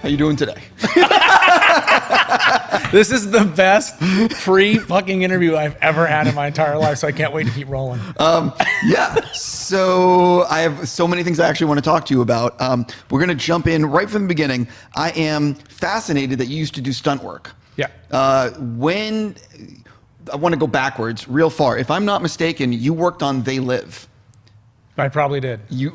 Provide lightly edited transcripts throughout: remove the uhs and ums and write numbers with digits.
How you doing today? This is the best pre-fucking interview I've ever had in my entire life, so I can't wait to keep rolling. Yeah, so I have so many things I actually want to talk to you about. We're going to jump in right from the beginning. I am fascinated that you used to do stunt work. Yeah. When I want to go backwards real far. If I'm not mistaken, you worked on They Live. I probably did. You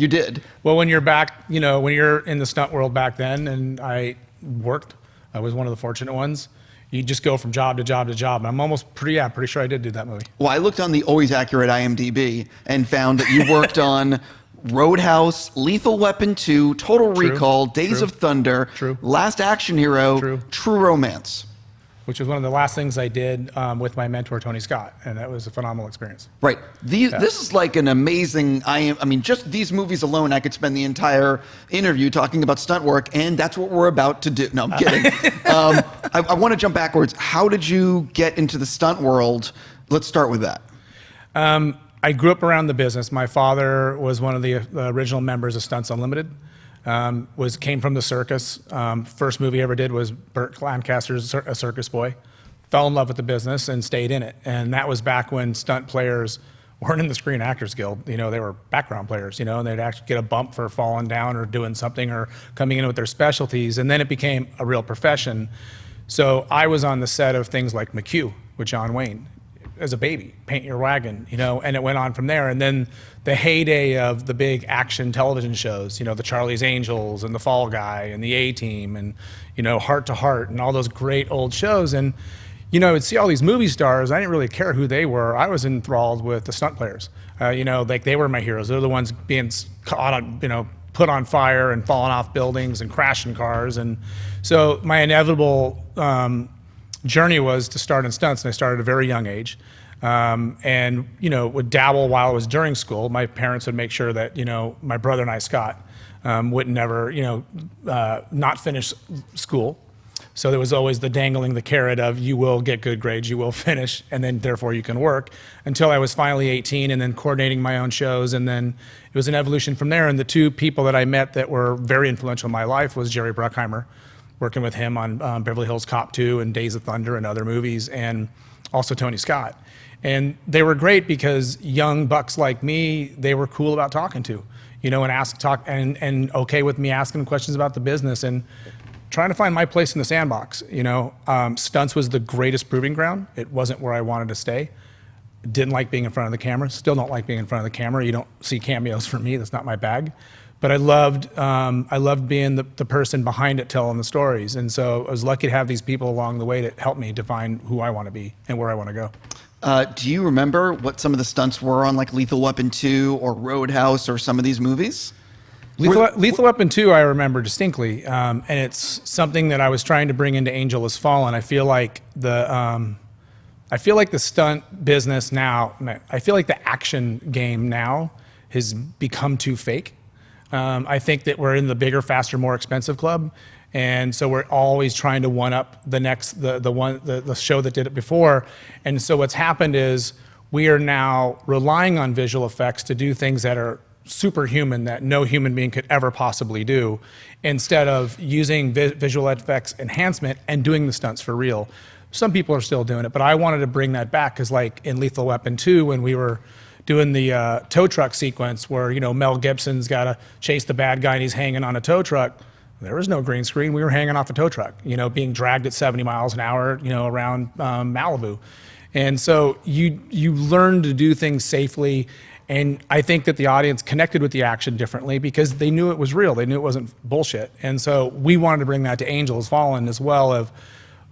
did. Well, when you're back, when you're in the stunt world back then, and I worked, I was one of the fortunate ones. You just go from job to job to job. And I'm almost pretty sure I did do that movie. Well, I looked on the always accurate IMDb and found that you worked on Roadhouse, Lethal Weapon 2, Total Recall, Days of Thunder, Last Action Hero, True Romance. Which was one of the last things I did with my mentor, Tony Scott, and that was a phenomenal experience. Right. This is like an amazing, I mean, just these movies alone, I could spend the entire interview talking about stunt work, and that's what we're about to do. No, I'm kidding. I want to jump backwards. How did you get into the stunt world? Let's start with that. I grew up around the business. My father was one of the original members of Stunts Unlimited. Came from the circus. First movie I ever did was Burt Lancaster's A Circus Boy. Fell in love with the business and stayed in it. And that was back when stunt players weren't in the Screen Actors Guild. They were background players, and they'd actually get a bump for falling down or doing something or coming in with their specialties. And then it became a real profession. So I was on the set of things like McHugh with John Wayne as a baby, Paint Your Wagon, and it went on from there. And then the heyday of the big action television shows, the Charlie's Angels and the Fall Guy and the A-Team and, Heart to Heart and all those great old shows. And, I would see all these movie stars. I didn't really care who they were. I was enthralled with the stunt players. Like they were my heroes. They're the ones being caught on, put on fire and falling off buildings and crashing cars. And so my inevitable journey was to start in stunts, and I started at a very young age. And would dabble while I was during school. My parents would make sure that my brother and I, Scott, would never not finish school. So there was always the dangling the carrot of you will get good grades, you will finish, and then therefore you can work, until I was finally 18 and then coordinating my own shows. And then it was an evolution from there. And the two people that I met that were very influential in my life was Jerry Bruckheimer, working with him on Beverly Hills Cop 2 and Days of Thunder and other movies, and also Tony Scott. And they were great because young bucks like me, they were cool about talking to, and okay with me asking questions about the business and trying to find my place in the sandbox. Stunts was the greatest proving ground. It wasn't where I wanted to stay. Didn't like being in front of the camera. Still don't like being in front of the camera. You don't see cameos from me. That's not my bag. But I loved being the person behind it, telling the stories. And so I was lucky to have these people along the way to help me define who I want to be and where I want to go. Do you remember what some of the stunts were on like Lethal Weapon 2 or Roadhouse or some of these movies? Lethal Weapon 2 I remember distinctly, and it's something that I was trying to bring into Angel Has Fallen. I feel like the stunt business now, I feel like the action game now has become too fake. I think that we're in the bigger, faster, more expensive club, and so we're always trying to one up the next the show that did it before. And so what's happened is we are now relying on visual effects to do things that are superhuman that no human being could ever possibly do, instead of using visual effects enhancement and doing the stunts for real. Some people are still doing it, but I wanted to bring that back because, like in Lethal Weapon 2, when we were doing the tow truck sequence where Mel Gibson's got to chase the bad guy and he's hanging on a tow truck, there was no green screen. We were hanging off a tow truck, being dragged at 70 miles an hour, around Malibu. And so you learn to do things safely. And I think that the audience connected with the action differently because they knew it was real. They knew it wasn't bullshit. And so we wanted to bring that to Angel Has Fallen as well, of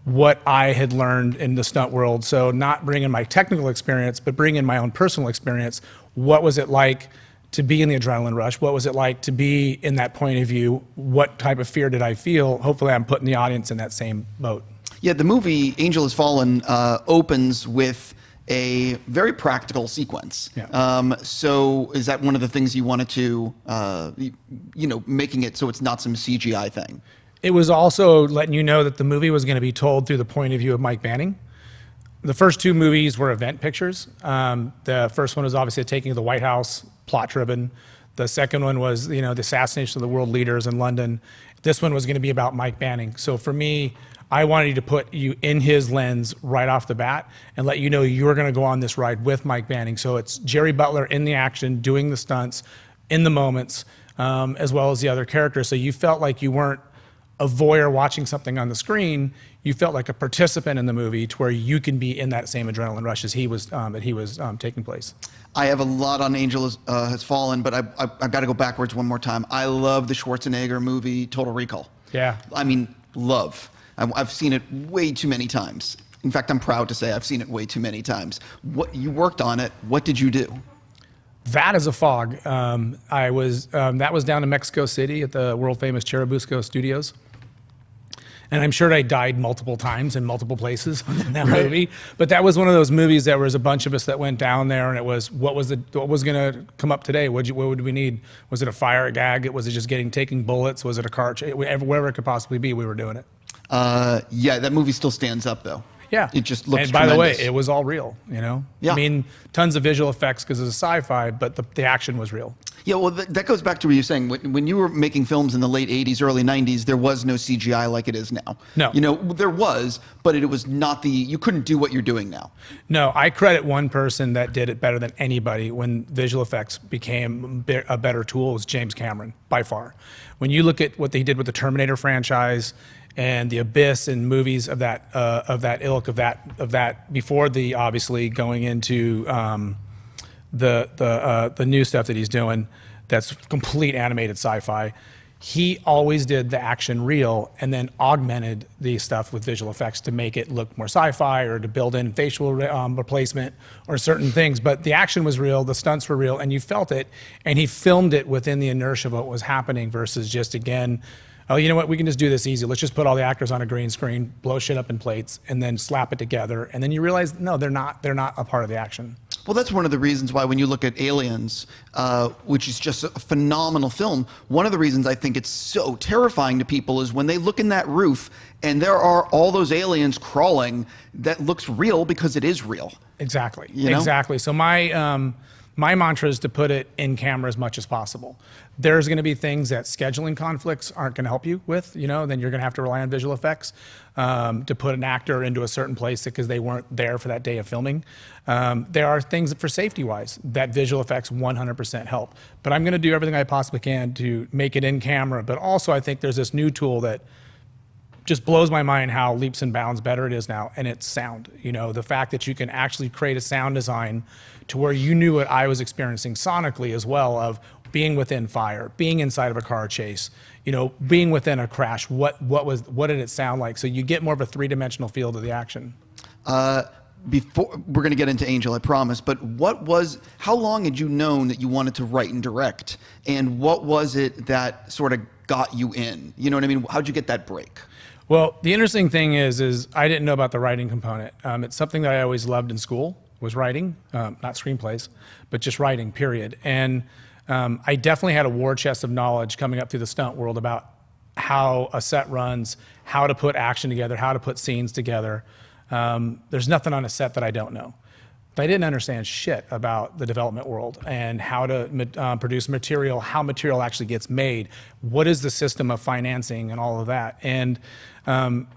what I had learned in the stunt world. So not bring in my technical experience, but bring in my own personal experience. What was it like to be in the adrenaline rush? What was it like to be in that point of view? What type of fear did I feel? Hopefully I'm putting the audience in that same boat. Yeah, the movie Angel Has Fallen opens with a very practical sequence. Yeah. So is that one of the things you wanted to, making it so it's not some CGI thing? It was also letting you know that the movie was going to be told through the point of view of Mike Banning. The first two movies were event pictures. The first one was obviously taking the White House, plot driven. The second one was, the assassination of the world leaders in London. This one was going to be about Mike Banning. So for me, I wanted to put you in his lens right off the bat and let you know you're going to go on this ride with Mike Banning. So it's Jerry Butler in the action, doing the stunts, in the moments, as well as the other characters. So you felt like you weren't a voyeur watching something on the screen. You felt like a participant in the movie, to where you can be in that same adrenaline rush as he was taking place. I have a lot on Angel Has Fallen, but I've got to go backwards one more time. I love the Schwarzenegger movie Total Recall. Yeah. I mean, love. I've seen it way too many times. In fact, I'm proud to say I've seen it way too many times. You worked on it. What did you do? That is a fog. That was down in Mexico City at the world famous Churubusco Studios. And I'm sure I died multiple times in multiple places in that movie. But that was one of those movies that was a bunch of us that went down there, and it was what was going to come up today? What would we need? Was it a fire gag? Was it just taking bullets? Was it a car chase? Wherever it could possibly be, we were doing it. Yeah, that movie still stands up though. Yeah, it just looks. And by tremendous. the way, it was all real. Yeah. I mean, tons of visual effects because it's a sci-fi, but the action was real. Yeah, well, that goes back to what you're saying. When you were making films in the late 80s, early 90s, there was no CGI like it is now. No. There was, but it was not you couldn't do what you're doing now. No, I credit one person that did it better than anybody when visual effects became a better tool. It was James Cameron, by far. When you look at what they did with the Terminator franchise and the Abyss and movies of that ilk, of that before the obviously going into the new stuff that he's doing, that's complete animated sci-fi. He always did the action real and then augmented the stuff with visual effects to make it look more sci-fi, or to build in facial replacement or certain things. But the action was real, the stunts were real, and you felt it. And he filmed it within the inertia of what was happening versus just, again, oh, you know what, we can just do this easy. Let's just put all the actors on a green screen, blow shit up in plates, and then slap it together. And then you realize, no, they're not a part of the action. Well, that's one of the reasons why when you look at Aliens, which is just a phenomenal film, one of the reasons I think it's so terrifying to people is when they look in that roof and there are all those aliens crawling, that looks real because it is real. Exactly. You know? Exactly. So my mantra is to put it in camera as much as possible. There's going to be things that scheduling conflicts aren't going to help you with, then you're going to have to rely on visual effects to put an actor into a certain place because they weren't there for that day of filming. There are things for safety-wise that visual effects 100% help. But I'm going to do everything I possibly can to make it in camera. But also I think there's this new tool that just blows my mind how leaps and bounds better it is now, and it's sound. The fact that you can actually create a sound design to where you knew what I was experiencing sonically as well, of being within fire, being inside of a car chase, being within a crash. What did it sound like? So you get more of a three-dimensional feel to the action. Before we're going to get into Angel, I promise, but how long had you known that you wanted to write and direct, and what was it that sort of got you in? You know what I mean? How'd you get that break? Well, the interesting thing is I didn't know about the writing component. It's something that I always loved in school, was writing, not screenplays, but just writing, period. And I definitely had a war chest of knowledge coming up through the stunt world about how a set runs, how to put action together, how to put scenes together. There's nothing on a set that I don't know. But I didn't understand shit about the development world and how to produce material, how material actually gets made, what is the system of financing and all of that. And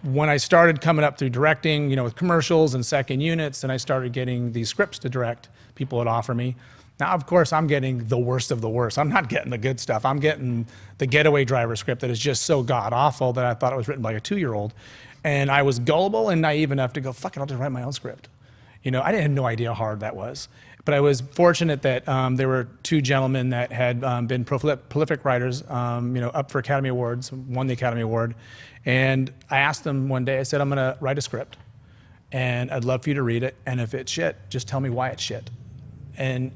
when I started coming up through directing, with commercials and second units, and I started getting these scripts to direct, people would offer me. Now, of course, I'm getting the worst of the worst. I'm not getting the good stuff. I'm getting the Getaway Driver script that is just so god-awful that I thought it was written by a 2-year-old. And I was gullible and naive enough to go, fuck it, I'll just write my own script. I had no idea how hard that was. But I was fortunate that there were 2 gentlemen that had been prolific writers, up for Academy Awards, won the Academy Award. And I asked them one day, I said, I'm going to write a script, and I'd love for you to read it. And if it's shit, just tell me why it's shit. And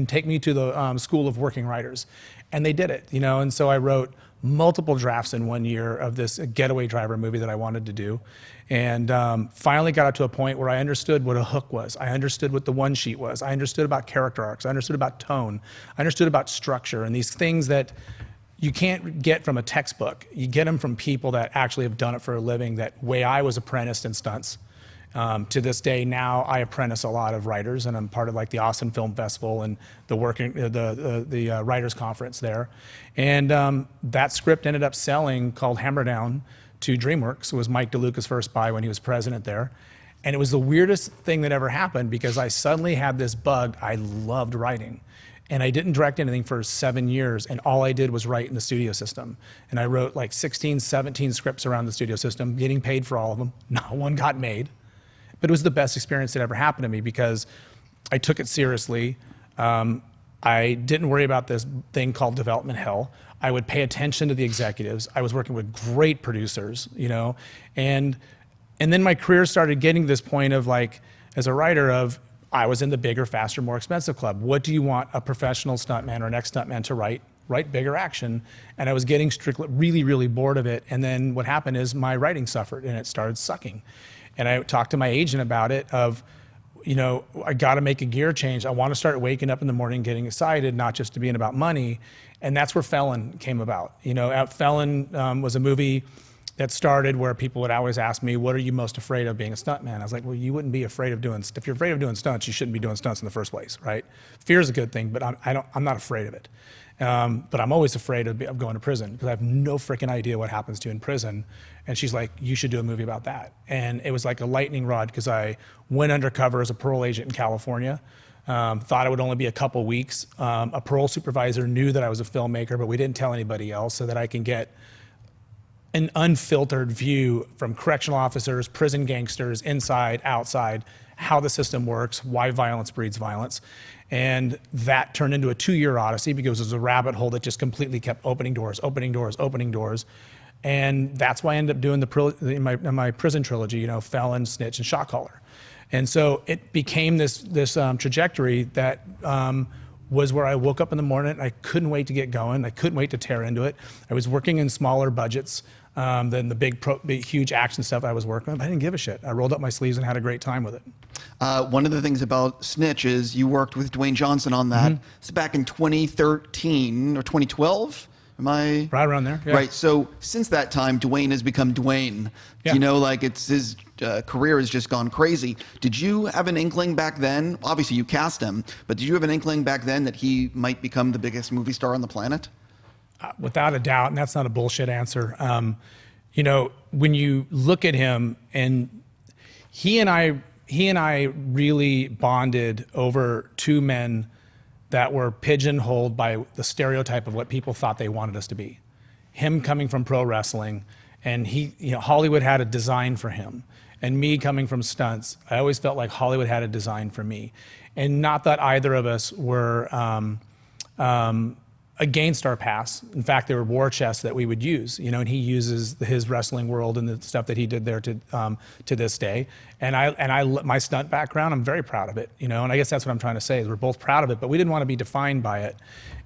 take me to the School of Working Writers. And they did it, and so I wrote multiple drafts in 1 year of this Getaway Driver movie that I wanted to do. And finally got up to a point where I understood what a hook was. I understood what the one sheet was. I understood about character arcs. I understood about tone. I understood about structure and these things that you can't get from a textbook. You get them from people that actually have done it for a living, that way I was apprenticed in stunts. To this day now, I apprentice a lot of writers, and I'm part of like the Austin Film Festival and the writers conference there. And that script ended up selling, called Hammer Down, to DreamWorks. It was Mike DeLuca's first buy when he was president there. And it was the weirdest thing that ever happened because I suddenly had this bug. I loved writing. And I didn't direct anything for 7 years, and all I did was write in the studio system. And I wrote like 16, 17 scripts around the studio system, getting paid for all of them. Not one got made. But it was the best experience that ever happened to me because I took it seriously. I didn't worry about this thing called development hell. I would pay attention to the executives. I was working with great producers, you know, and then my career started getting to this point of like, as a writer of, I was in the bigger, faster, more expensive club. What do you want a professional stuntman or an ex-stuntman to write? Write bigger action. And I was getting really, really bored of it. And then what happened is my writing suffered and it started sucking. And I talked to my agent about it of, you know, I got to make a gear change. I want to start waking up in the morning getting excited, not just to being about money. And that's where Felon came about. You know, Felon was a movie that started where people would always ask me, what are you most afraid of being a stuntman? I was like, well, you wouldn't be afraid of doing, if you're afraid of doing stunts, you shouldn't be doing stunts in the first place, right? Fear is a good thing, but I'm not afraid of it. But I'm always afraid of going to prison because I have no freaking idea what happens to you in prison. And she's like, you should do a movie about that. And it was like a lightning rod because I went undercover as a parole agent in California. Thought it would only be a couple weeks. A parole supervisor knew that I was a filmmaker, but we didn't tell anybody else so that I can get an unfiltered view from correctional officers, prison gangsters, inside, outside, how the system works, why violence breeds violence. And that turned into a 2-year odyssey because it was a rabbit hole that just completely kept opening doors, opening doors, opening doors. And that's why I ended up doing in my prison trilogy, you know, Felon, Snitch, and Shot Caller. And so it became this trajectory that was where I woke up in the morning and I couldn't wait to get going. I couldn't wait to tear into it. I was working in smaller budgets than the big, huge action stuff I was working on. I didn't give a shit. I rolled up my sleeves and had a great time with it. One of the things about Snitch is you worked with Dwayne Johnson on that. It's back in 2013 or 2012. Am I right around there? Yeah. Right. So since that time, Dwayne has become Dwayne. Yeah. You know, like it's his career has just gone crazy. Did you have an inkling back then? Obviously, you cast him, but did you have an inkling back then that he might become the biggest movie star on the planet? Without a doubt, and that's not a bullshit answer. You know, when you look at him, and he and I really bonded over two men that were pigeonholed by the stereotype of what people thought they wanted us to be. Him coming from pro wrestling, and Hollywood had a design for him. And me coming from stunts, I always felt like Hollywood had a design for me. And not that either of us were against our past. In fact, there were war chests that we would use, you know, and he uses his wrestling world and the stuff that he did there to this day. And my stunt background, I'm very proud of it, you know, and I guess that's what I'm trying to say is we're both proud of it, but we didn't want to be defined by it.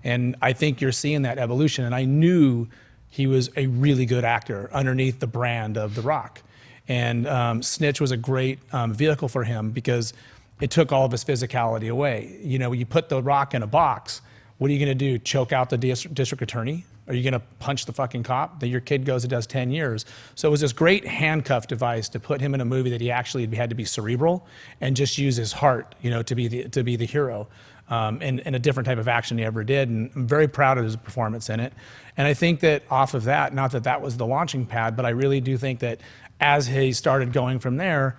And I think you're seeing that evolution. And I knew he was a really good actor underneath the brand of The Rock. And Snitch was a great vehicle for him because it took all of his physicality away. You know, you put The Rock in a box, what are you gonna do, choke out the district attorney? Are you gonna punch the fucking cop? That your kid goes and does 10 years. So it was this great handcuff device to put him in a movie that he actually had to be cerebral and just use his heart, you know, to be the hero. In a different type of action he ever did. And I'm very proud of his performance in it. And I think that off of that, not that that was the launching pad, but I really do think that as he started going from there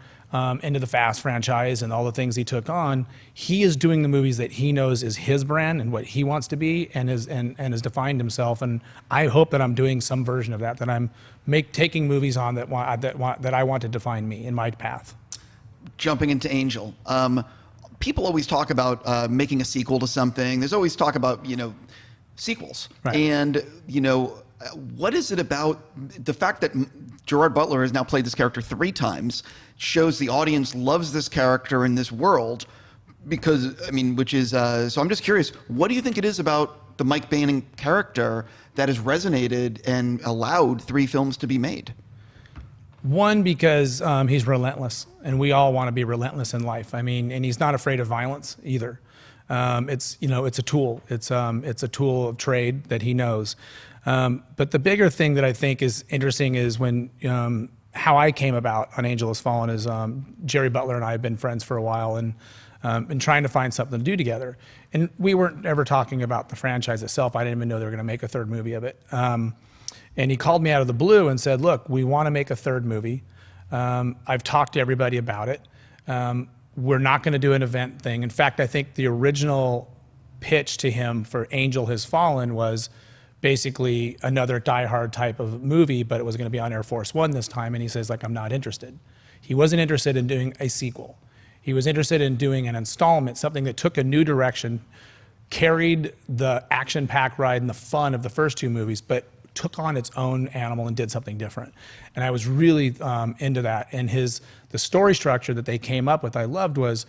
into the Fast franchise and all the things he took on, he is doing the movies that he knows is his brand and what he wants to be and has defined himself. And I hope that I'm doing some version of that, that I'm taking movies on that I want to define me in my path. Jumping into Angel. People always talk about making a sequel to something. There's always talk about, you know, sequels. Right. And, you know, what is it about the fact that Gerard Butler has now played this character 3 times shows the audience loves this character in this world because, I mean, which is, so I'm just curious, what do you think it is about the Mike Banning character that has resonated and allowed 3 films to be made? One, because he's relentless, and we all want to be relentless in life. I mean, and he's not afraid of violence either. It's, you know, it's a tool. It's a tool of trade that he knows. But the bigger thing that I think is interesting is when how I came about on Angel Has Fallen is Jerry Butler and I have been friends for a while and been trying to find something to do together. And we weren't ever talking about the franchise itself. I didn't even know they were going to make a third movie of it. And he called me out of the blue and said, look, we want to make a third movie. I've talked to everybody about it. We're not going to do an event thing. In fact, I think the original pitch to him for Angel Has Fallen was basically another Die Hard type of movie, but it was going to be on Air Force One this time. And he says, like, I'm not interested. He wasn't interested in doing a sequel. He was interested in doing an installment, something that took a new direction, carried the action-packed ride and the fun of the first two movies, but took on its own animal and did something different. And I was really into that. And the story structure that they came up with, I loved, was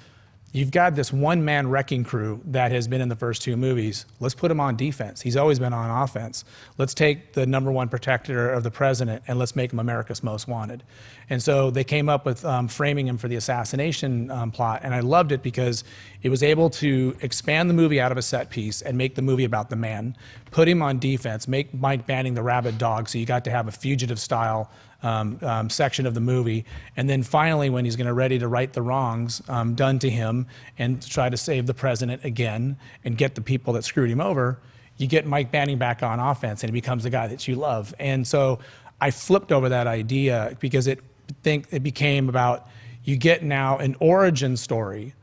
you've got this one-man wrecking crew that has been in the first two movies. Let's put him on defense. He's always been on offense. Let's take the #1 protector of the president and let's make him America's Most Wanted. And so they came up with framing him for the assassination plot, and I loved it because it was able to expand the movie out of a set piece and make the movie about the man, put him on defense, make Mike Banning the rabid dog, so you got to have a fugitive-style section of the movie, and then finally when he's ready to right the wrongs done to him and try to save the president again and get the people that screwed him over, you get Mike Banning back on offense and he becomes the guy that you love. And so I flipped over that idea because it became about, you get now an origin story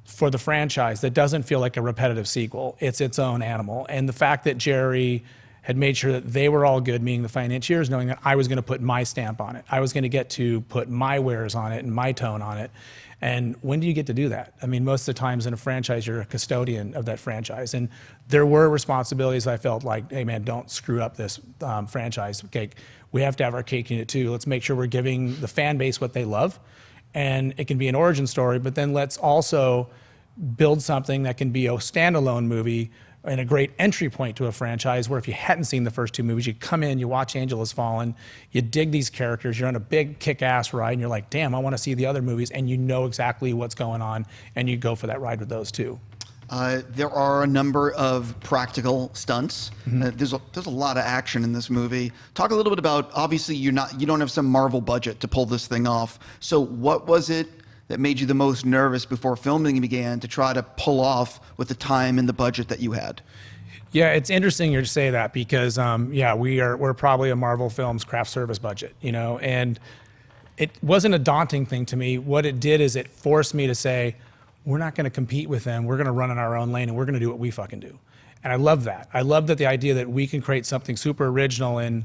for the franchise that doesn't feel like a repetitive sequel. It's its own animal. And the fact that Jerry had made sure that they were all good, meaning the financiers, knowing that I was going to put my stamp on it. I was going to get to put my wares on it and my tone on it. And when do you get to do that? I mean, most of the times in a franchise, you're a custodian of that franchise. And there were responsibilities I felt like, hey man, don't screw up this franchise cake. We have to have our cake in it too. Let's make sure we're giving the fan base what they love. And it can be an origin story, but then let's also build something that can be a standalone movie and a great entry point to a franchise where if you hadn't seen the first two movies, you come in, you watch Angel Has Fallen, you dig these characters, you're on a big kick-ass ride, and you're like, damn, I want to see the other movies, and you know exactly what's going on, and you go for that ride with those two. There are a number of practical stunts. There's a lot of action in this movie. Talk a little bit about, obviously you don't have some Marvel budget to pull this thing off. So what was it that made you the most nervous before filming began to try to pull off with the time and the budget that you had? Yeah, it's interesting you say that because we're probably a Marvel Films craft service budget, and it wasn't a daunting thing to me. What it did is it forced me to say, we're not going to compete with them. We're going to run in our own lane and we're going to do what we fucking do. And I love that. I love that the idea that we can create something super original and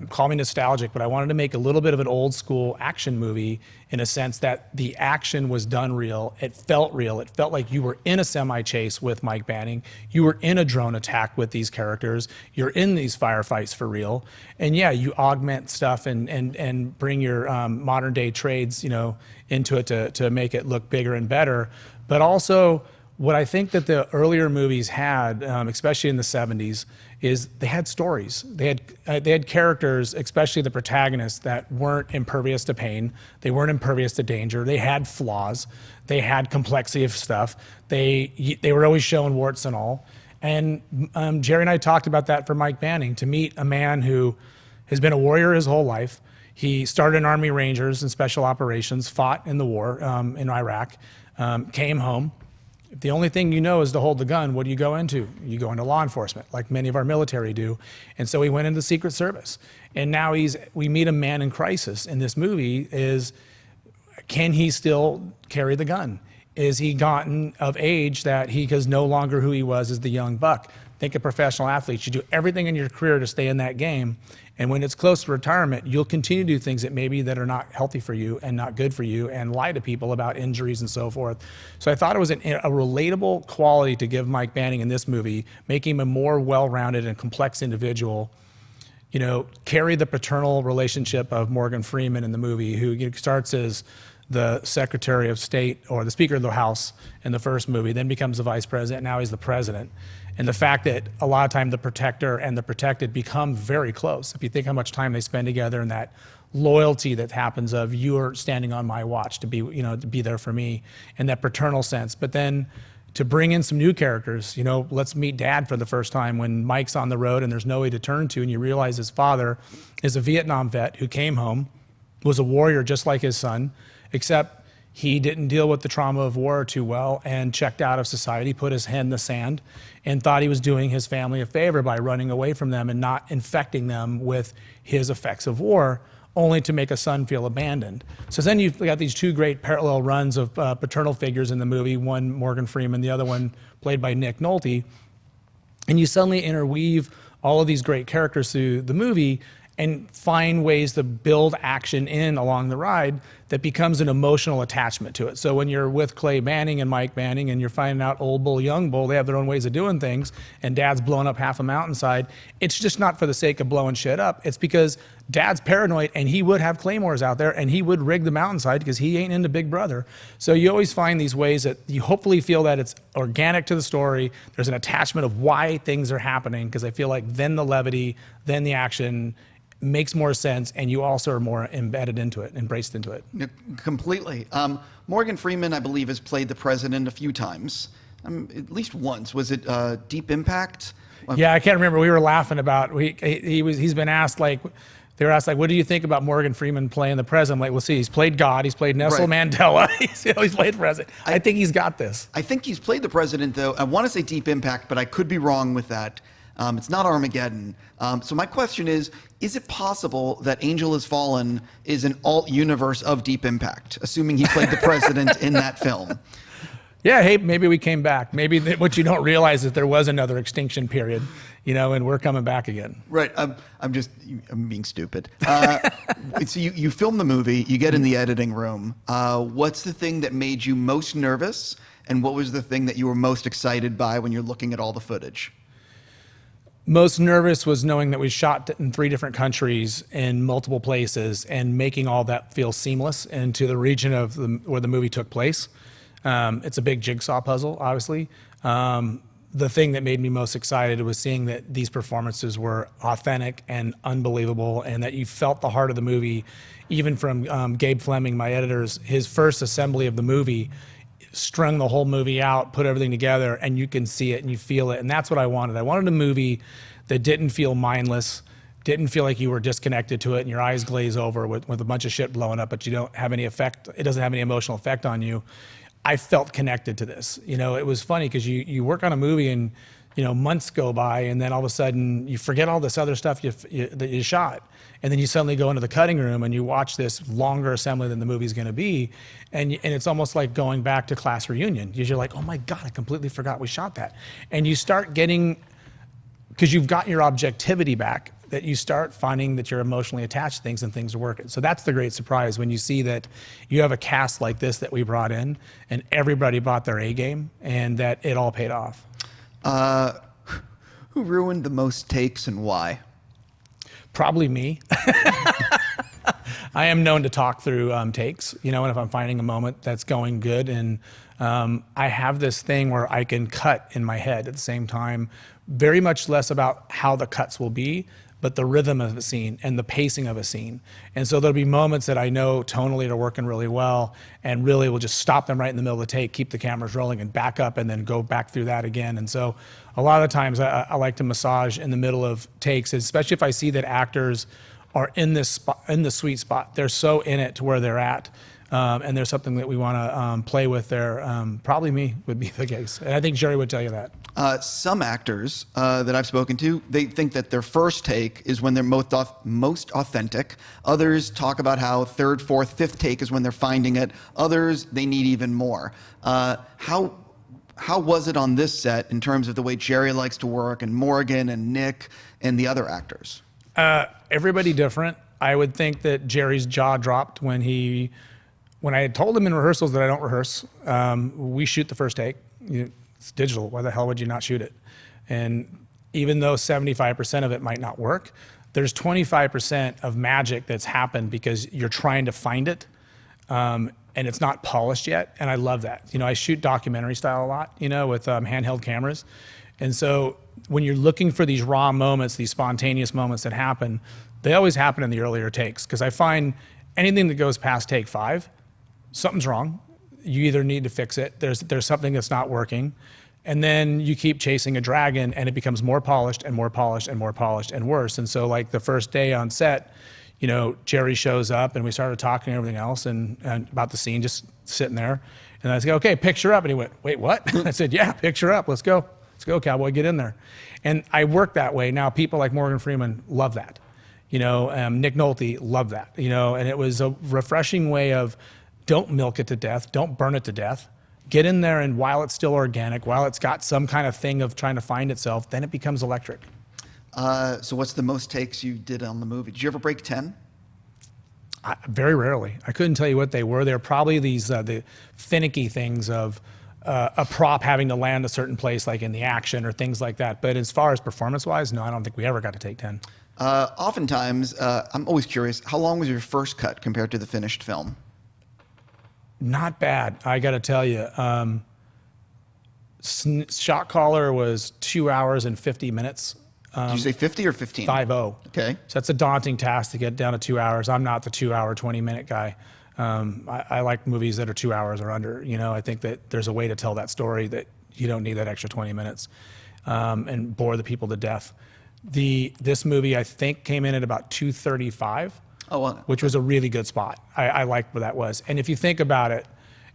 call me nostalgic, but I wanted to make a little bit of an old school action movie in a sense that the action was done real. It felt real. It felt like you were in a semi-chase with Mike Banning. You were in a drone attack with these characters. You're in these firefights for real. And yeah, you augment stuff and bring your modern day trades, into it to make it look bigger and better. But also, what I think that the earlier movies had, especially in the 70s, is they had stories. They had characters, especially the protagonists, that weren't impervious to pain. They weren't impervious to danger. They had flaws. They had complexity of stuff. They were always showing warts and all. And Jerry and I talked about that for Mike Banning, to meet a man who has been a warrior his whole life. He started in Army Rangers and Special Operations, fought in the war in Iraq, came home. If the only thing you know is to hold the gun, what do you go into? You go into law enforcement, like many of our military do. And so he went into the Secret Service. And now we meet a man in crisis in this movie can he still carry the gun? Is he gotten of age that he is no longer who he was as the young buck? Think of professional athletes. You do everything in your career to stay in that game. And when it's close to retirement, you'll continue to do things that are not healthy for you and not good for you and lie to people about injuries and so forth. So I thought it was a relatable quality to give Mike Banning in this movie, make him a more well-rounded and complex individual, carry the paternal relationship of Morgan Freeman in the movie, who starts as the Secretary of State or the Speaker of the House in the first movie, then becomes the Vice President, now he's the President. And the fact that a lot of time the protector and the protected become very close. If you think how much time they spend together and that loyalty that happens of you're standing on my watch to be there for me, and that paternal sense. But then to bring in some new characters, let's meet Dad for the first time when Mike's on the road and there's no way to turn to, and you realize his father is a Vietnam vet who came home, was a warrior just like his son, except he didn't deal with the trauma of war too well and checked out of society, put his head in the sand, and thought he was doing his family a favor by running away from them and not infecting them with his effects of war, only to make a son feel abandoned. So then you've got these two great parallel runs of paternal figures in the movie, one Morgan Freeman, the other one played by Nick Nolte, and you suddenly interweave all of these great characters through the movie and find ways to build action in along the ride that becomes an emotional attachment to it. So when you're with Clay Manning and Mike Manning and you're finding out old bull, young bull, they have their own ways of doing things, and dad's blowing up half a mountainside, it's just not for the sake of blowing shit up. It's because dad's paranoid and he would have claymores out there and he would rig the mountainside because he ain't into Big Brother. So you always find these ways that you hopefully feel that it's organic to the story. There's an attachment of why things are happening, because I feel like then the levity, then the action makes more sense, and you also are more embedded into it, embraced into it. Yeah, completely. Morgan Freeman, I believe, has played the president a few times, at least once. Was it Deep Impact? Yeah, I can't remember. We were laughing about. He's been asked like. They were asked, like, what do you think about Morgan Freeman playing the president? I'm like, well, see, he's played God, he's played Nelson Mandela, he's played president. I think he's got this. I think he's played the president, though. I want to say Deep Impact, but I could be wrong with that. It's not Armageddon. So my question is it possible that Angel Has Fallen is an alt universe of Deep Impact, assuming he played the president in that film? Yeah, hey, maybe we came back. Maybe what you don't realize is there was another extinction period, and we're coming back again. Right. I'm being stupid. So you film the movie, you get in the editing room. What's the thing that made you most nervous, and what was the thing that you were most excited by when you're looking at all the footage? Most nervous was knowing that we shot in 3 different countries in multiple places and making all that feel seamless into the region of where the movie took place. It's a big jigsaw puzzle, obviously. The thing that made me most excited was seeing that these performances were authentic and unbelievable, and that you felt the heart of the movie, even from Gabe Fleming, my editor's, his first assembly of the movie, strung the whole movie out, put everything together, and you can see it and you feel it. And that's what I wanted. I wanted a movie that didn't feel mindless, didn't feel like you were disconnected to it and your eyes glaze over with a bunch of shit blowing up, but you don't have any effect. It doesn't have any emotional effect on you. I felt connected to this. It was funny because you work on a movie and months go by, and then all of a sudden you forget all this other stuff that you shot. And then you suddenly go into the cutting room and you watch this longer assembly than the movie's gonna be. And it's almost like going back to class reunion. Because you're like, oh my God, I completely forgot we shot that. And you start getting, because you've got your objectivity back, that you start finding that you're emotionally attached to things and things are working. So that's the great surprise when you see that you have a cast like this that we brought in and everybody brought their A game and that it all paid off. Who ruined the most takes and why? Probably me. I am known to talk through takes, and if I'm finding a moment that's going good, and I have this thing where I can cut in my head at the same time, very much less about how the cuts will be, but the rhythm of a scene and the pacing of a scene. And so there'll be moments that I know tonally are working really well and really will just stop them right in the middle of the take, keep the cameras rolling and back up and then go back through that again. And so a lot of the times I like to massage in the middle of takes, especially if I see that actors are in this spot, in the sweet spot. They're so in it to where they're at. And there's something that we want to play with there. Probably me would be the case. And I think Jerry would tell you that. Some actors that I've spoken to, they think that their first take is when they're most authentic. Others talk about how third, fourth, fifth take is when they're finding it. Others, they need even more. How was it on this set in terms of the way Jerry likes to work and Morgan and Nick and the other actors? Everybody different. I would think that Jerry's jaw dropped when I had told him in rehearsals that I don't rehearse. We shoot the first take. It's digital. Why the hell would you not shoot it? And even though 75% of it might not work, there's 25% of magic that's happened because you're trying to find it, and it's not polished yet. And I love that. I shoot documentary style a lot, with handheld cameras. And so when you're looking for these raw moments, these spontaneous moments that happen, they always happen in the earlier takes. Because I find anything that goes past take 5, something's wrong. You either need to fix it. There's something that's not working. And then you keep chasing a dragon and it becomes more polished and more polished and more polished and worse. And so like the first day on set, Jerry shows up and we started talking and everything else and about the scene, just sitting there. And I said, okay, picture up. And he went, wait, what? I said, yeah, picture up. Let's go. Let's go, cowboy, get in there. And I work that way. Now, people like Morgan Freeman love that. Nick Nolte loved that. And it was a refreshing way of don't milk it to death. Don't burn it to death. Get in there, and while it's still organic, while it's got some kind of thing of trying to find itself, then it becomes electric. So what's the most takes you did on the movie? Did you ever break 10? Very rarely. I couldn't tell you what they were. They're probably these the finicky things of a prop having to land a certain place, like in the action or things like that. But as far as performance-wise, no, I don't think we ever got to take 10. Oftentimes, I'm always curious, how long was your first cut compared to the finished film? Not bad, I got to tell you. Shot caller was 2 hours and 50 minutes. Did you say 50 or 15? 50. Okay. So that's a daunting task to get down to 2 hours. I'm not the 2 hour, 20-minute guy. I like movies that are 2 hours or under. I think that there's a way to tell that story that you don't need that extra 20 minutes and bore the people to death. This movie, I think, came in at about 2:35. Oh, well, which was a really good spot. I liked where that was. And if you think about it,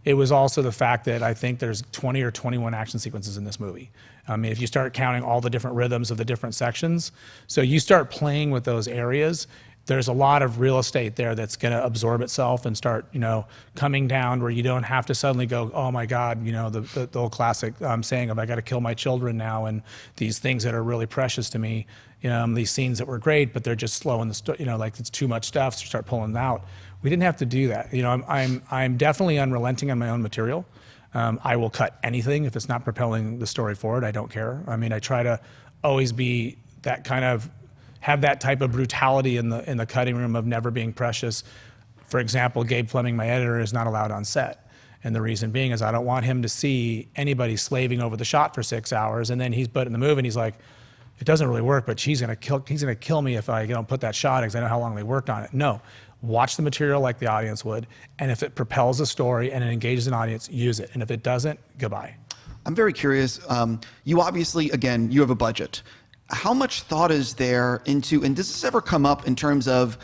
it was also the fact that I think there's 20 or 21 action sequences in this movie. I mean, if you start counting all the different rhythms of the different sections, so you start playing with those areas, there's a lot of real estate there that's going to absorb itself and start, coming down where you don't have to suddenly go, oh my God, the old classic saying of I got to kill my children now, and these things that are really precious to me, these scenes that were great, but they're just slow in the like it's too much stuff, so you start pulling them out. We didn't have to do that. I'm definitely unrelenting on my own material. I will cut anything if it's not propelling the story forward. I don't care. I mean, I try to always be that kind of have that type of brutality in the cutting room of never being precious. For example, Gabe Fleming, my editor, is not allowed on set. And the reason being is I don't want him to see anybody slaving over the shot for 6 hours, and then he's put in the movie and he's like, it doesn't really work, but he's gonna kill me if I don't put that shot because I know how long they worked on it. No, watch the material like the audience would, and if it propels a story and it engages an audience, use it. And if it doesn't, goodbye. I'm very curious. You obviously, again, you have a budget. How much thought is there into, and does this ever come up in terms of,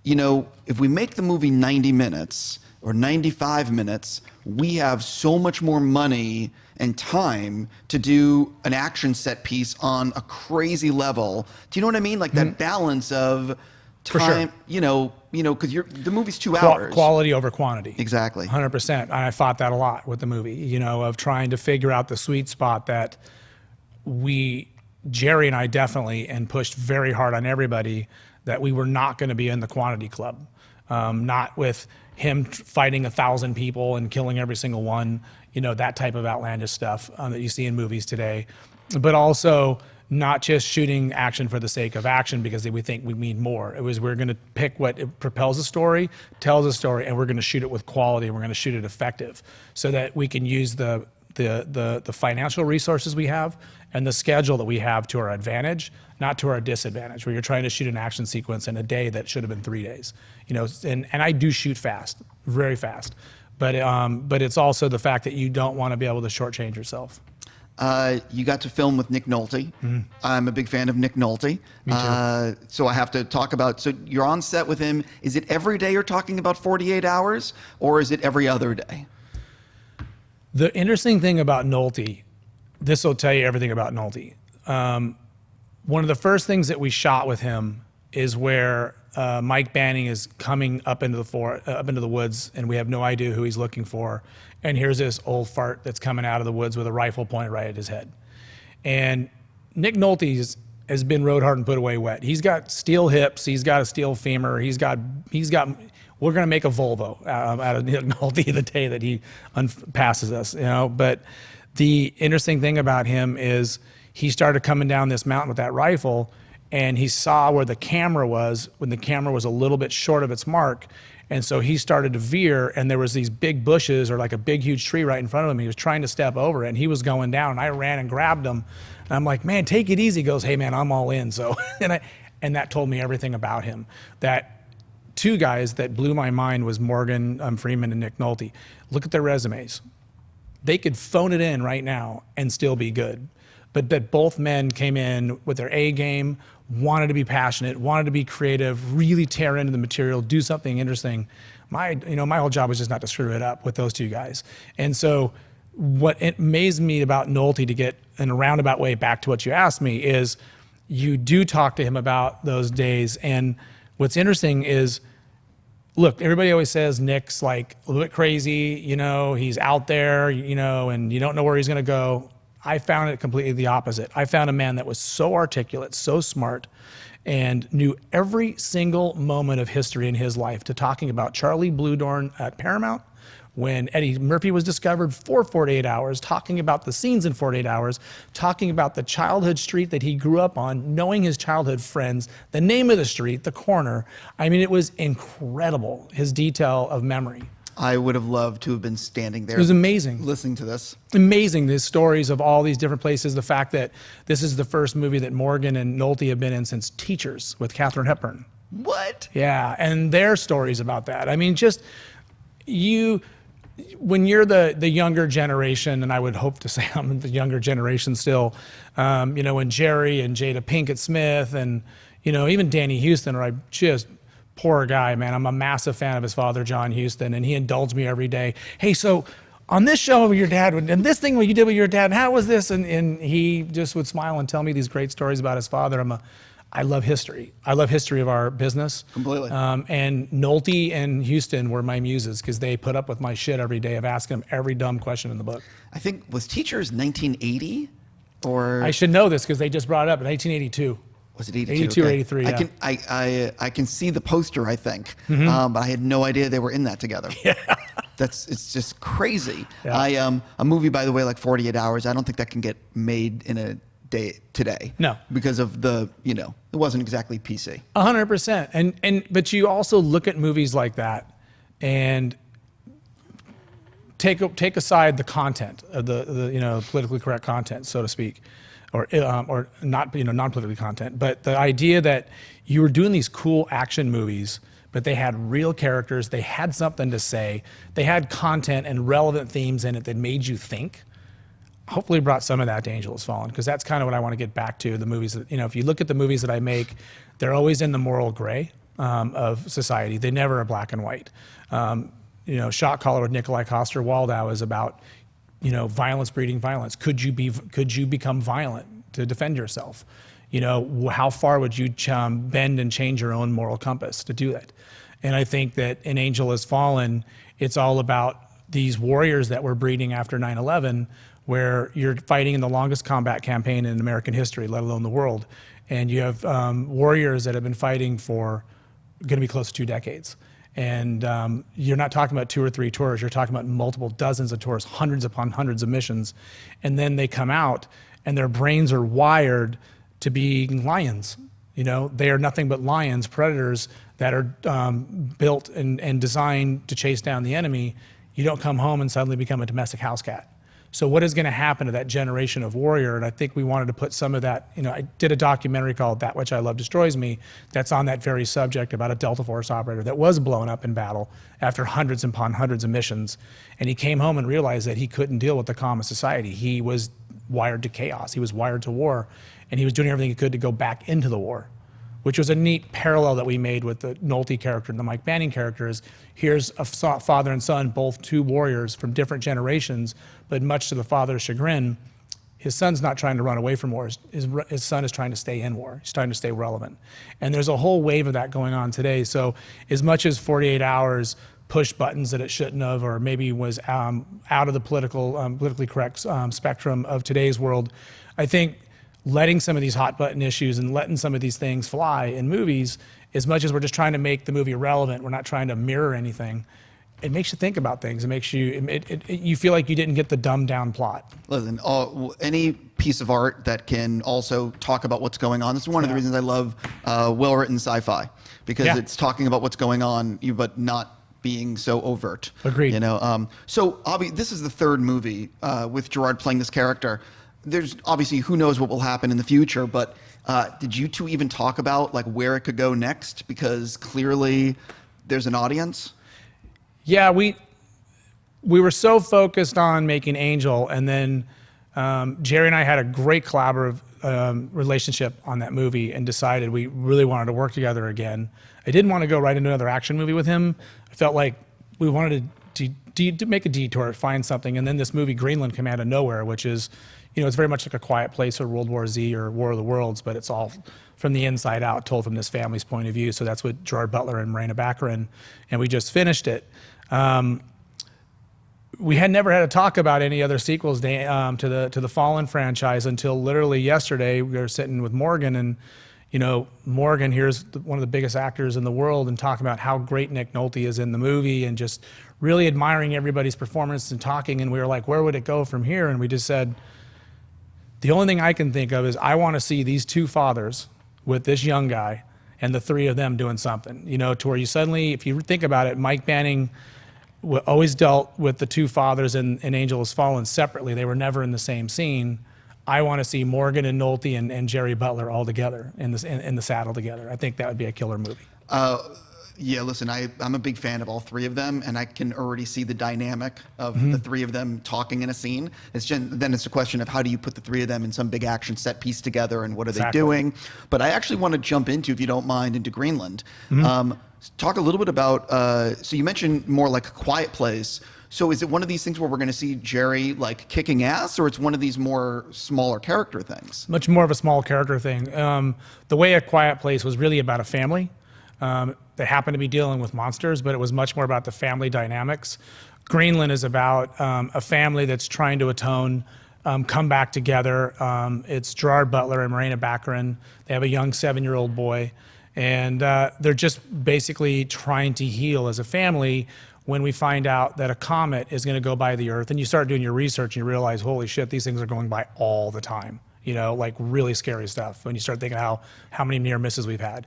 if we make the movie 90 minutes or 95 minutes, we have so much more money and time to do an action set piece on a crazy level. Do you know what I mean? Like that balance of time, sure. Because the movie's 2 hours. Quality over quantity. Exactly. 100%. And I fought that a lot with the movie, of trying to figure out the sweet spot that Jerry and I definitely, and pushed very hard on everybody, that we were not going to be in the quantity club. Not with him fighting 1,000 people and killing every single one, that type of outlandish stuff that you see in movies today. But also not just shooting action for the sake of action because we think we need more. It was we're going to pick what it propels a story, tells a story, and we're going to shoot it with quality, and we're going to shoot it effective so that we can use the financial resources we have and the schedule that we have to our advantage, not to our disadvantage, where you're trying to shoot an action sequence in a day that should have been 3 days. And I do shoot fast, very fast. But it's also the fact that you don't want to be able to shortchange yourself. You got to film with Nick Nolte. I'm a big fan of Nick Nolte. Me too. So I have to talk about, so you're on set with him. Is it every day you're talking about 48 hours, or is it every other day? The interesting thing about Nolte, this will tell you everything about Nolte. One of the first things that we shot with him is where Mike Banning is coming up into the woods, and we have no idea who he's looking for. And here's this old fart that's coming out of the woods with a rifle pointed right at his head. And Nick Nolte has been rode hard and put away wet. He's got steel hips. He's got a steel femur. We're going to make a Volvo out of Nick Nolte the day that he passes us, But the interesting thing about him is he started coming down this mountain with that rifle, and he saw where the camera was when the camera was a little bit short of its mark. And so he started to veer, and there was these big bushes or like a big, huge tree right in front of him. He was trying to step over it, and he was going down, and I ran and grabbed him. And I'm like, man, take it easy. He goes, hey, man, I'm all in. So, and that told me everything about him. That two guys that blew my mind was Morgan Freeman and Nick Nolte. Look at their resumes. They could phone it in right now and still be good. but that both men came in with their A game, wanted to be passionate, wanted to be creative, really tear into the material, do something interesting. My whole job was just not to screw it up with those two guys. And so what it amazed me about Nolte, to get in a roundabout way back to what you asked me, is you do talk to him about those days. And what's interesting is, look, everybody always says Nick's like a little bit crazy, he's out there, and you don't know where he's going to go. I found it completely the opposite. I found a man that was so articulate, so smart, and knew every single moment of history in his life, to talking about Charlie Bluedorn at Paramount, when Eddie Murphy was discovered, for 48 hours, talking about the scenes in 48 hours, talking about the childhood street that he grew up on, knowing his childhood friends, the name of the street, the corner. I mean, it was incredible, his detail of memory. I would have loved to have been standing there. It was amazing. Listening to this. Amazing, the stories of all these different places. The fact that this is the first movie that Morgan and Nolte have been in since Teachers with Katharine Hepburn. What? Yeah, and their stories about that. I mean, just when you're the younger generation, and I would hope to say I'm the younger generation still, when Jerry and Jada Pinkett Smith and, even Danny Houston, or poor guy, man. I'm a massive fan of his father, John Huston, and he indulged me every day. Hey, so on this show with your dad, and this thing what you did with your dad, how was this? And he just would smile and tell me these great stories about his father. I love history. I love history of our business. Completely. And Nolte and Houston were my muses, because they put up with my shit every day of asking them every dumb question in the book. I think, was Teachers 1980? Or I should know this because they just brought it up in 1982. Was it 82? 82 or Okay. 83, yeah. I can see the poster, I think, but I had no idea they were in that together. Yeah. It's just crazy. Yeah. A movie, by the way, like 48 Hours, I don't think that can get made in a day today. No. Because of it wasn't exactly PC. 100%. But you also look at movies like that and take aside the content of the politically correct content, so to speak, or not non-politically content, but the idea that you were doing these cool action movies, but they had real characters, they had something to say, they had content and relevant themes in it that made you think. Hopefully brought some of that to Angel Has Fallen, because that's kind of what I want to get back to. The movies that, if you look at the movies that I make, they're always in the moral gray of society. They never are black and white. Shot Caller with Nikolai Coster-Waldau is about, violence breeding violence. Could you become violent to defend yourself? How far would you bend and change your own moral compass to do that? And I think that in Angel Has Fallen, it's all about these warriors that we're breeding after 9/11, where you're fighting in the longest combat campaign in American history, let alone the world. And you have warriors that have been fighting for going to be close to 2 decades. And you're not talking about 2 or 3 tours, you're talking about multiple dozens of tours, hundreds upon hundreds of missions. And then they come out and their brains are wired to be lions. They are nothing but lions, predators that are built and designed to chase down the enemy. You don't come home and suddenly become a domestic house cat. So what is going to happen to that generation of warrior? And I think we wanted to put some of that, I did a documentary called That Which I Love Destroys Me that's on that very subject, about a Delta Force operator that was blown up in battle after hundreds upon hundreds of missions. And he came home and realized that he couldn't deal with the calm of society. He was wired to chaos. He was wired to war. And he was doing everything he could to go back into the war, which was a neat parallel that we made with the Nolte character and the Mike Banning characters. Here's a father and son, both 2 warriors from different generations, but much to the father's chagrin, his son's not trying to run away from war. His son is trying to stay in war. He's trying to stay relevant. And there's a whole wave of that going on today. So as much as 48 Hours pushed buttons that it shouldn't have, or maybe was out of the politically correct spectrum of today's world, I think letting some of these hot button issues and letting some of these things fly in movies, as much as we're just trying to make the movie relevant, we're not trying to mirror anything. It makes you think about things. It makes you, you feel like you didn't get the dumbed down plot. Listen, any piece of art that can also talk about what's going on. This is one of the reasons I love well-written sci-fi, because it's talking about what's going on, but not being so overt. Agreed. So this is the 3rd movie with Gerard playing this character. There's obviously, who knows what will happen in the future, but did you two even talk about like where it could go next? Because clearly there's an audience. Yeah, we were so focused on making Angel, and then Jerry and I had a great collaborative relationship on that movie and decided we really wanted to work together again. I didn't want to go right into another action movie with him. I felt like we wanted to make a detour, find something, and then this movie Greenland came out of nowhere, which is, it's very much like A Quiet Place or World War Z or War of the Worlds, but it's all from the inside out, told from this family's point of view. So that's what Gerard Butler and Morena Baccarin, and we just finished it. We had never had a talk about any other sequels to the Fallen franchise until literally yesterday. We were sitting with Morgan, and Morgan here's one of the biggest actors in the world, and talking about how great Nick Nolte is in the movie, and just really admiring everybody's performance and talking. And we were like, where would it go from here? And we just said, the only thing I can think of is I want to see these two fathers with this young guy and the three of them doing something, to where you suddenly, if you think about it, Mike Banning always dealt with the two fathers in Angel Has Fallen separately. They were never in the same scene. I want to see Morgan and Nolte and Jerry Butler all together in the saddle together. I think that would be a killer movie. Yeah, listen, I'm a big fan of all three of them, and I can already see the dynamic of the three of them talking in a scene. Then it's a question of how do you put the three of them in some big action set piece together, and what are they doing? But I actually want to jump into, if you don't mind, into Greenland. Talk a little bit about, so you mentioned more like A Quiet Place. So is it one of these things where we're going to see Jerry like kicking ass, or it's one of these more smaller character things? Much more of a small character thing. The way A Quiet Place was really about a family. They happened to be dealing with monsters, but it was much more about the family dynamics. Greenland is about a family that's trying to atone, come back together. It's Gerard Butler and Morena Baccarin. They have a young 7-year-old boy, and they're just basically trying to heal as a family when we find out that a comet is going to go by the Earth. And you start doing your research and you realize, holy shit, these things are going by all the time. Like really scary stuff when you start thinking how many near misses we've had.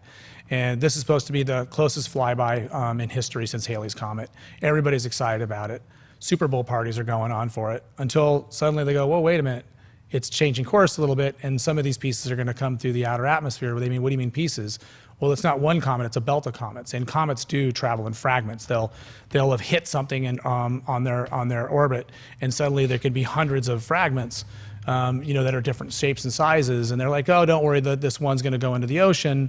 And this is supposed to be the closest flyby in history since Halley's Comet. Everybody's excited about it. Super Bowl parties are going on for it, until suddenly they go, whoa, wait a minute. It's changing course a little bit, and some of these pieces are going to come through the outer atmosphere. What do you mean pieces? Well, it's not one comet, it's a belt of comets, and comets do travel in fragments. They'll have hit something on their orbit, and suddenly there could be hundreds of fragments that are different shapes and sizes, and they're like, oh, don't worry, this one's going to go into the ocean.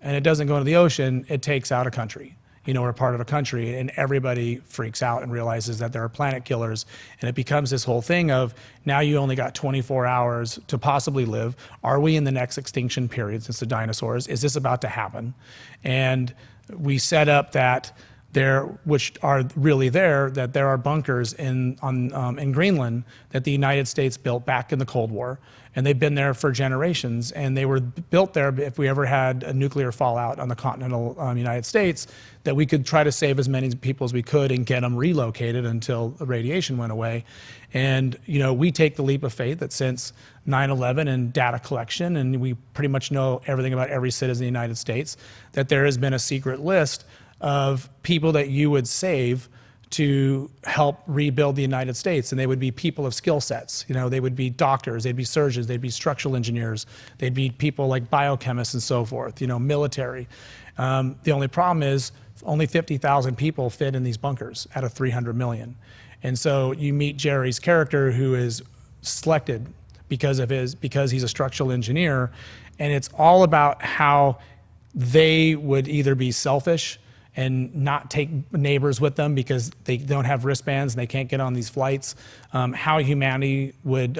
And it doesn't go into the ocean, it takes out a country, or part of a country, and everybody freaks out and realizes that there are planet killers, and it becomes this whole thing of, now you only got 24 hours to possibly live. Are we in the next extinction period since the dinosaurs? Is this about to happen? And we set up that which are really that there are bunkers in Greenland that the United States built back in the Cold War, and they've been there for generations. And they were built there if we ever had a nuclear fallout on the continental United States, that we could try to save as many people as we could and get them relocated until the radiation went away. And we take the leap of faith that since 9/11 and data collection, and we pretty much know everything about every citizen in the United States, that there has been a secret list of people that you would save to help rebuild the United States. And they would be people of skill sets. They would be doctors, they'd be surgeons, they'd be structural engineers, they'd be people like biochemists and so forth, military. The only problem is only 50,000 people fit in these bunkers out of 300 million. And so you meet Jerry's character, who is selected because he's a structural engineer. And it's all about how they would either be selfish and not take neighbors with them because they don't have wristbands and they can't get on these flights. How humanity would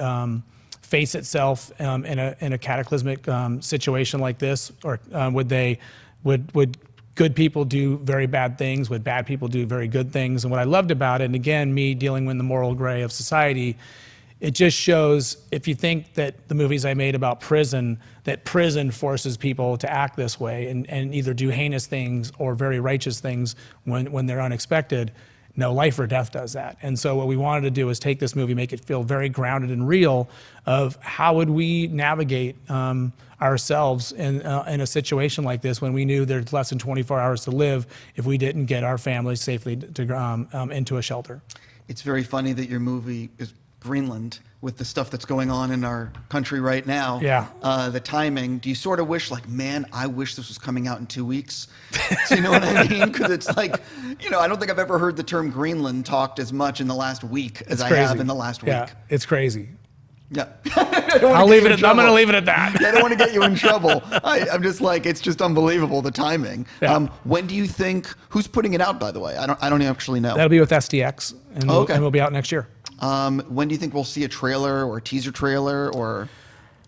face itself in a cataclysmic situation like this, or would good people do very bad things? Would bad people do very good things? And what I loved about it, and again, me dealing with the moral gray of society, it just shows, if you think that the movies I made about prison, that prison forces people to act this way and either do heinous things or very righteous things when they're unexpected. No, Life or Death does that. And so what we wanted to do is take this movie, make it feel very grounded and real, of how would we navigate ourselves in a situation like this when we knew there's less than 24 hours to live if we didn't get our families safely into a shelter. It's very funny that your movie is Greenland with the stuff that's going on in our country right now. Yeah. The timing. Do you sort of wish, like, man, I wish this was coming out in 2 weeks? Do you know what I mean? Because it's like, I don't think I've ever heard the term Greenland talked as much in the last week as I have in the last week. Yeah, it's crazy. Yeah. I'm going to leave it at that. I don't want to get you in trouble. I'm just like, it's just unbelievable, the timing. Yeah. When do you think, who's putting it out, by the way? I don't actually know. That'll be with SDX, and we'll be out next year. When do you think we'll see a trailer or a teaser trailer or?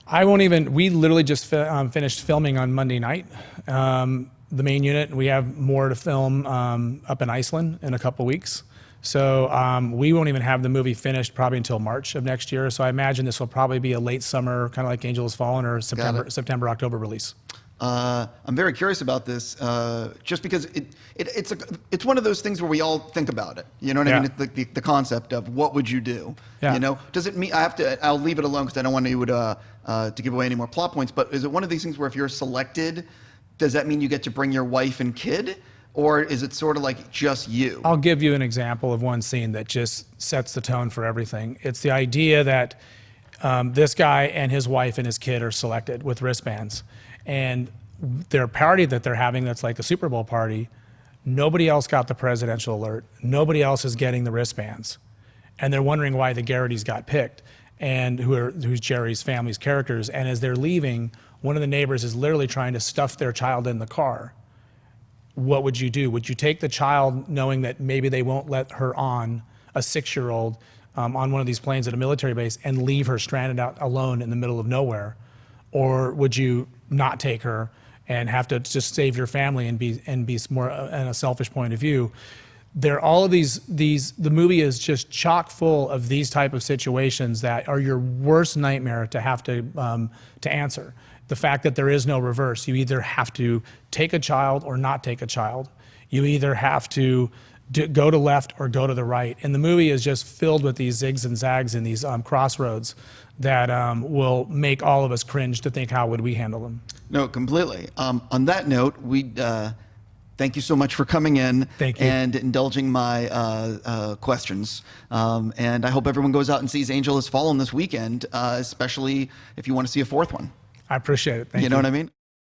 We literally just finished filming on Monday night, the main unit. We have more to film up in Iceland in a couple weeks. So we won't even have the movie finished probably until March of next year. So I imagine this will probably be a late summer, kind of like Angel Has Fallen, or September, October release. I'm very curious about this, just because it's one of those things where we all think about it. You know what I mean? It's the concept of what would you do? Yeah. You know, does it mean I'll leave it alone because I don't want you to give away any more plot points. But is it one of these things where if you're selected, does that mean you get to bring your wife and kid? Or is it sort of like just you? I'll give you an example of one scene that just sets the tone for everything. It's the idea that this guy and his wife and his kid are selected with wristbands. And their party that they're having, that's like a Super Bowl party, nobody else got the presidential alert. Nobody else is getting the wristbands. And they're wondering why the Garrity's got picked, and who's Jerry's family's characters. And as they're leaving, one of the neighbors is literally trying to stuff their child in the car. What would you do? Would you take the child knowing that maybe they won't let her on, a 6-year-old, on one of these planes at a military base, and leave her stranded out alone in the middle of nowhere? Or would you not take her and have to just save your family and be more in a selfish point of view? All of these, the movie is just chock full of these type of situations that are your worst nightmare to have to answer. The fact that there is no reverse. You either have to take a child or not take a child. You either have to go to left or go to the right. And the movie is just filled with these zigs and zags and these crossroads that will make all of us cringe to think, how would we handle them? No, completely. On that note, thank you so much for coming in. Thank you. And indulging my questions. And I hope everyone goes out and sees Angel Has Fallen this weekend, especially if you want to see a fourth one. I appreciate it. Thank you. You know what I mean?